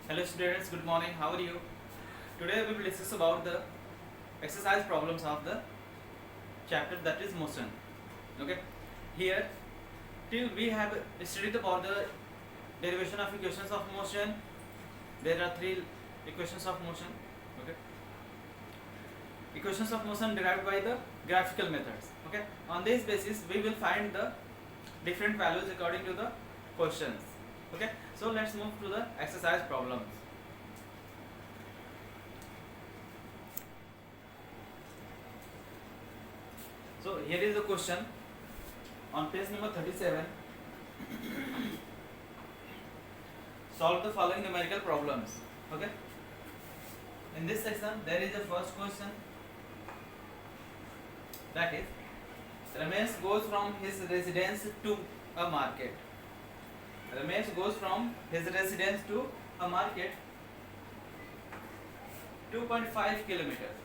Hello students, good morning. How are you? Today we will discuss about the exercise problems of the chapter that is motion. Okay. Here till we have studied about the derivation of equations of motion. There are three equations of motion. Okay. Equations of motion derived by the graphical methods. Okay. On this basis we will find the different values according to the questions. Okay. So let's move to the exercise problems. So here is the question on page number 37. Solve the following numerical problems. Okay. In this section there is the first question, that is Ramesh goes from his residence to a market. Ramesh goes from his residence to a market 2.5 kilometers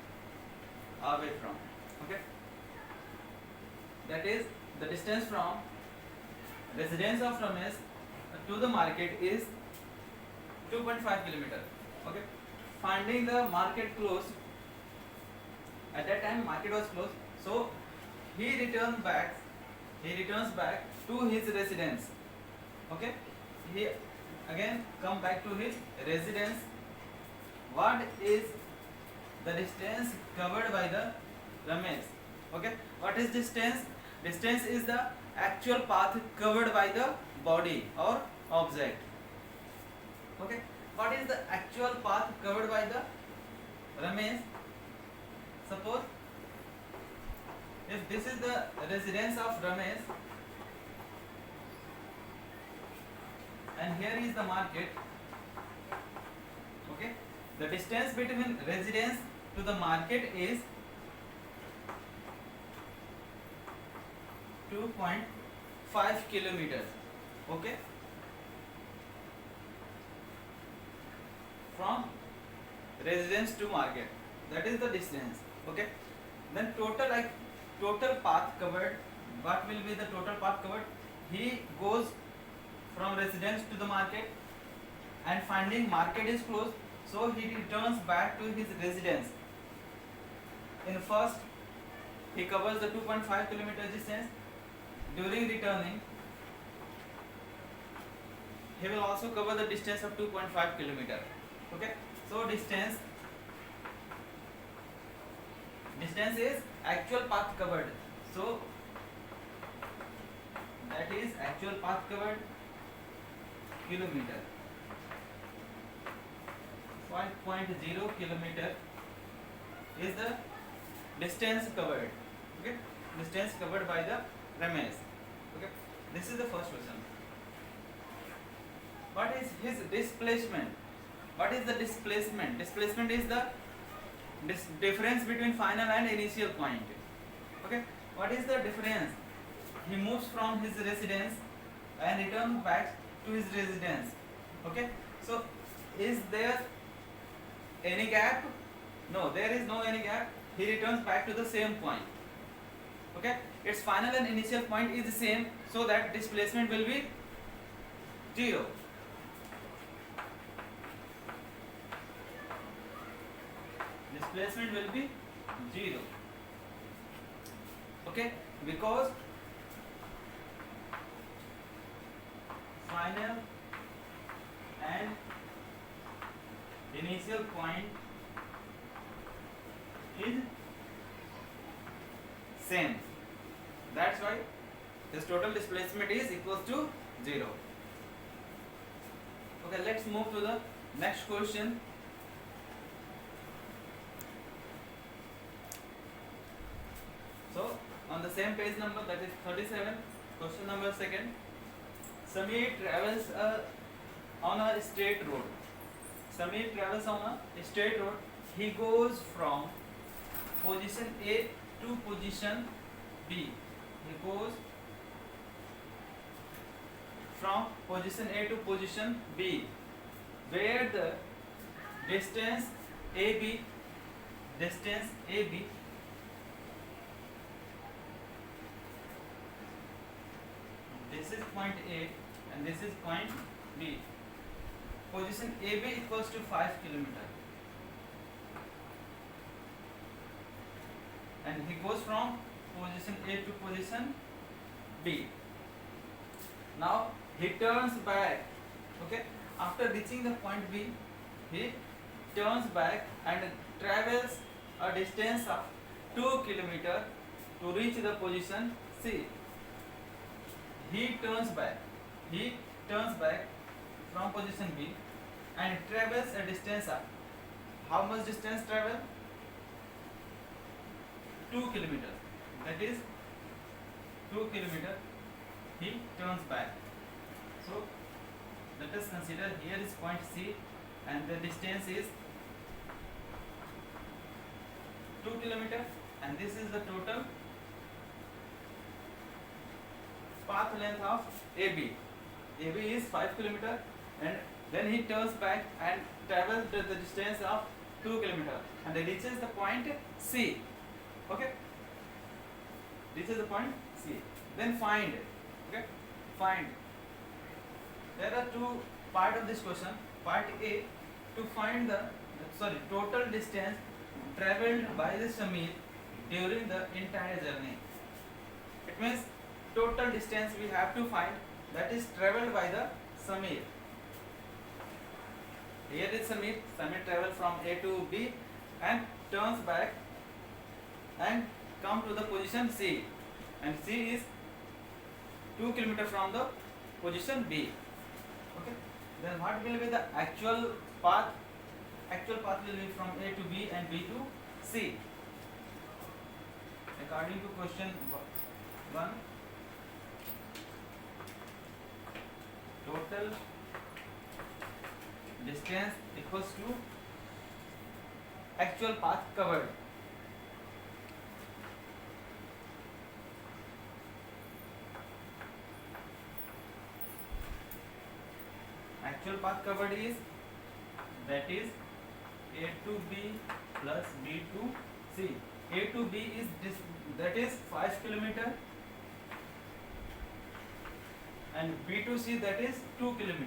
away from. Okay. That is the distance from residence of Ramesh to the market is 2.5 kilometers. Okay. Finding the market closed. At that time market was closed, so he returns back to his residence. Okay. He again come back to his residence. What is the distance covered by the Ramesh? Okay. What is distance? Distance is the actual path covered by the body or object. Okay. What is the actual path covered by the Ramesh? Suppose if this is the residence of Ramesh and here is the market. Okay. The distance between residence to the market is 2.5 kilometers. Okay. From residence to market, that is the distance. Okay. Then total path covered. What will be the total path covered? He goes from residence to the market and finding market is closed, so he returns back to his residence. In first he covers the 2.5 kilometer distance. During returning he will also cover the distance of 2.5 kilometer. Okay. So distance is actual path covered, so that is actual path covered kilometer. 5.0 kilometer is the distance covered. Okay. Distance covered by the Ramesh. Okay. This is the first question. What is his displacement? What is the displacement? Displacement is the difference between final and initial point. Okay. What is the difference? He moves from his residence and returns back to his residence. Okay. So is there any gap? No, there is no any gap. He returns back to the same point. Okay. Its final and initial point is the same, so that displacement will be 0. Displacement will be 0. Okay. Because final and initial point is same. That's why this total displacement is equals to 0. Okay, let's move to the next question. So on the same page number, that is 37, question number 2. Samir travels on a straight road. Samir travels on a straight road. He goes from position A to position B. He goes from position A to position B, where the distance AB this is point A and this is point B. position AB equals to 5 kilometer, and he goes from position A to position B. Now he turns back. Okay, after reaching the point B, he turns back and travels a distance of 2 kilometer to reach the position C. He turns back. He turns back from position B and travels a distance of how much distance travel? 2 kilometers. That is 2 kilometer. He turns back. So let us consider here is point C and the distance is 2 kilometer, and this is the total path length of AB. AB is 5 kilometer, and then he turns back and travels the distance of 2 kilometer and he reaches the point C. Okay, reaches the point C. Then find. Okay, find. There are two part of this question. Part A, to find the total distance traveled by the Samir during the entire journey. It means total distance we have to find, that is traveled by the Samir. Here is Samir. Samir travels from A to B and turns back and come to the position C, and C is 2 km from the position B. Okay, then what will be the actual path? Actual path will be from A to B and B to C. According to question 1, total distance equals to actual path covered. Actual path covered is, that is A to B plus B to C. A to B is this, that is 5 km, and B to C, that is 2 km.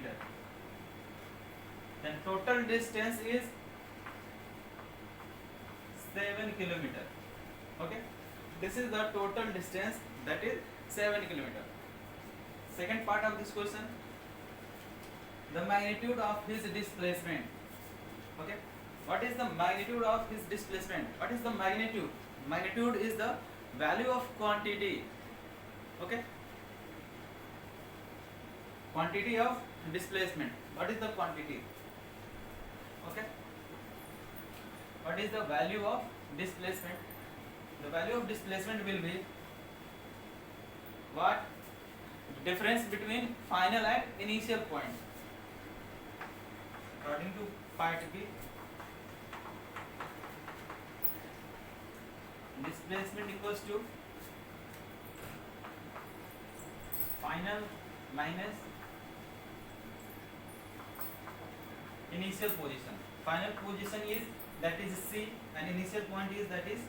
Then total distance is 7 km. Okay, this is the total distance, that is 7 km. Second part of this question, the magnitude of his displacement. Okay, what is the magnitude of his displacement? What is the magnitude? Magnitude is the value of quantity. Okay, quantity of displacement. What is the quantity? Okay, what is the value of displacement? The value of displacement will be what? Difference between final and initial point. According to part B, displacement equals to final minus initial position. Final position is, that is C, and initial point is, that is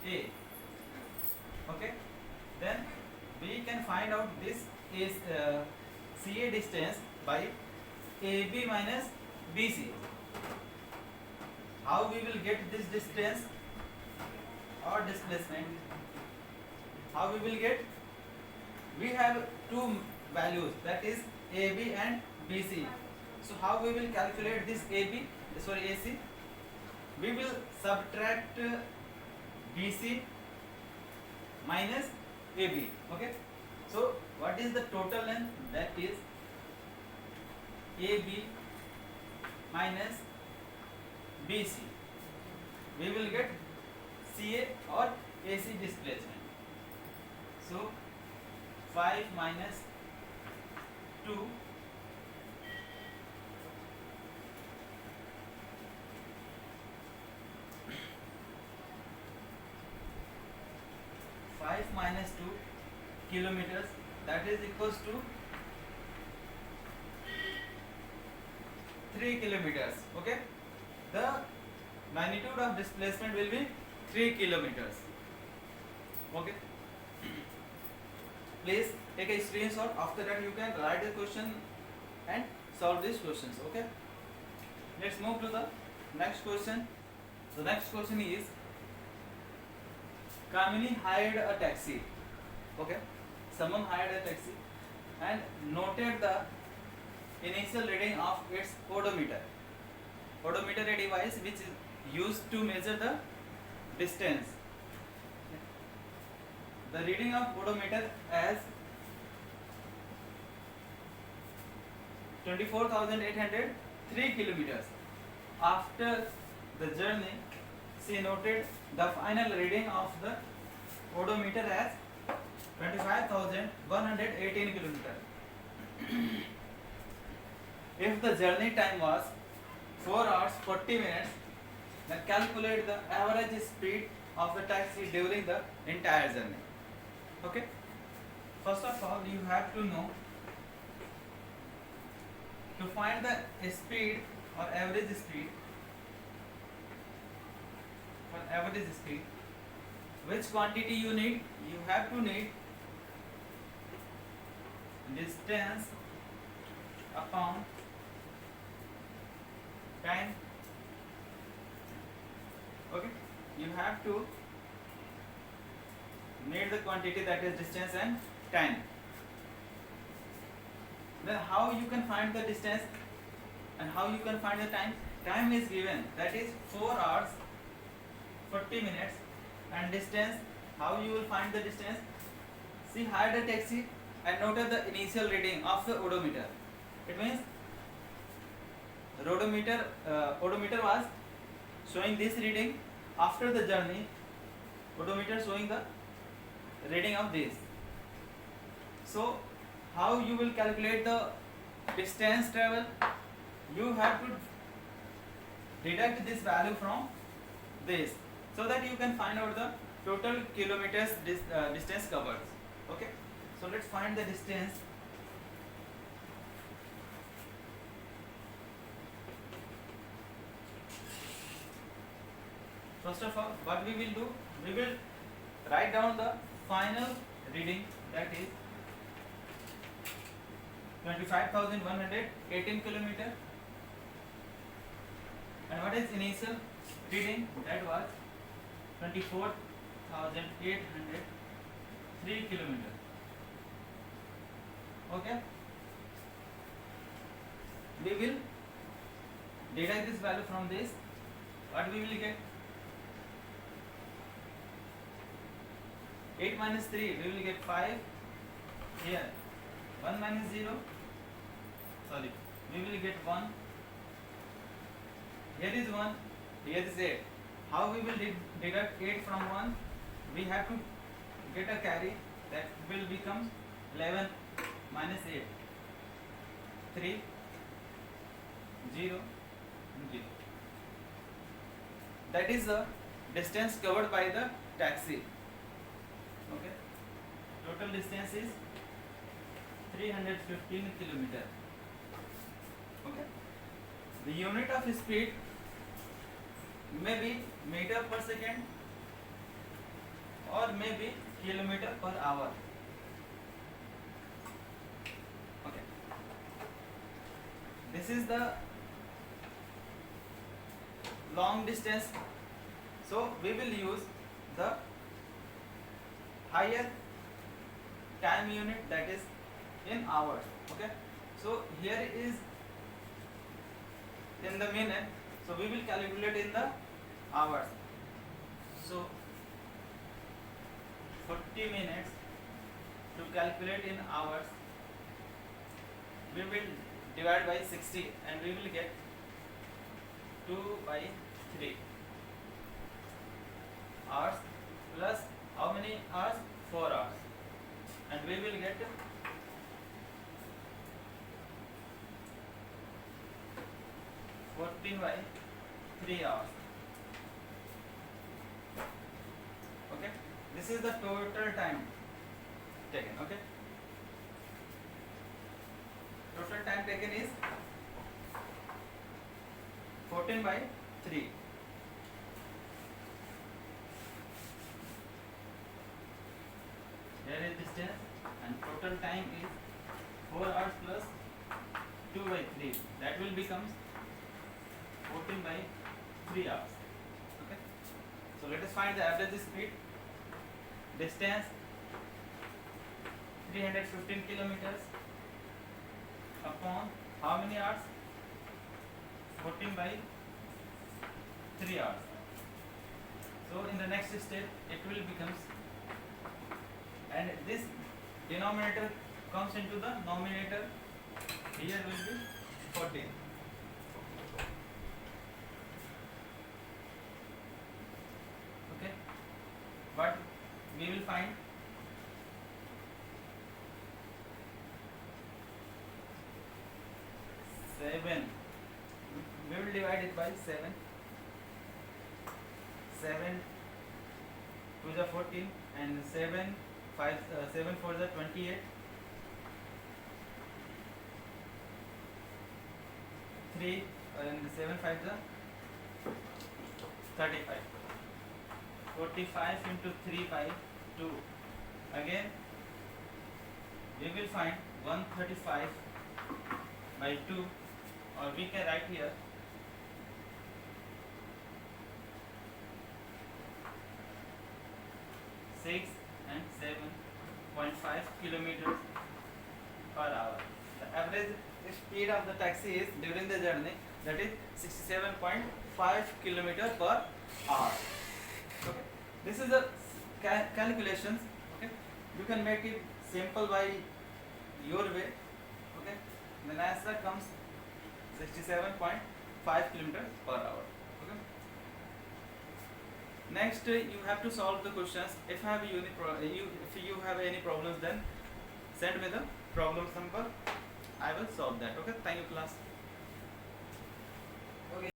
A. Okay, then we can find out this is CA distance by AB minus BC. How we will get this distance or displacement? How we will get? We have two values, that is AB and BC. So how we will calculate this AC? We will subtract BC minus AB. Okay. So what is the total length? That is AB minus BC. We will get CA or AC displacement. So 5 minus 2 5 minus 2 kilometers, that is equals to 3 kilometers. Okay, the magnitude of displacement will be 3 kilometers. Okay, please take a screenshot. After that you can write the question and solve these questions. Okay. Let's move to the next question. The next question is, Kamini hired a taxi. Okay, someone hired a taxi and noted the initial reading of its odometer. Odometer, a device which is used to measure the distance. The reading of odometer as 24,803 kilometers. After the journey, she noted the final reading of the odometer as 25,118 kilometers. If the journey time was 4 hours 40 minutes, then calculate the average speed of the taxi during the entire journey. Okay? First of all, you have to know, to find the speed or average speed, which quantity you need? You have to need distance upon time. Okay, you have to need the quantity, that is distance and time. Then how you can find the distance and how you can find the time? Time is given, that is 4 hours 40 minutes, and distance, how you will find the distance? She hired a taxi and noted the initial reading of the odometer. It means the odometer was showing this reading. After the journey, odometer showing the reading of this. So how you will calculate the distance travel? You have to deduct this value from this, so that you can find out the total kilometers distance covered. Okay, so let's find the distance. First of all, what we will do, we will write down the final reading, that is 25,118 kilometer, and what is initial reading? That was 24,803 kilometer. Okay, we will deduct this value from this. What we will get? 8 minus 3, we will get 5. Here 1 minus 0, sorry, we will get 1. Here is 1, here is 8. How we will deduct 8 from 1? We have to get a carry, that will become 11 minus 8. 3, 0, 0. That is the distance covered by the taxi. Okay, total distance is 315 kilometer. Okay, the unit of speed may be meter per second or may be kilometer per hour. Okay, this is the long distance, so we will use the higher time unit, that is in hours. Okay, so here is in the minute, so we will calculate in the hours. So 40 minutes to calculate in hours, we will divide by 60 and we will get 2 by 3 hours plus how many hours? 4 hours, and we will get 14 by 3 hours. Okay, this is the total time taken. Okay, total time taken is 14 by 3. Here is distance and total time is 4 hours plus 2 by 3. That will become 14 by 3 hours. Okay. So let us find the average speed. Distance 315 kilometers upon how many hours? 14 by 3 hours. So in the next step it will becomes, and this denominator comes into the numerator, here will be 14. Okay, but we will find seven. We will divide it by 7. 7 to the 14 and 7 7 for the 28. 3 and 7 5 the 35. 45 into 3 by 2. Again we will find 135 by 2, or we can write here 6 and 7.5 kilometers per hour. The average speed of the taxi is during the journey, that is 67.5 kilometers per hour. Okay, this is the calculations. Okay, you can make it simple by your way. Okay, the answer comes 67.5 kilometers per hour. Okay. Next, you have to solve the questions. If you have any problems, then send me the problem number. I will solve that. Okay. Thank you, class.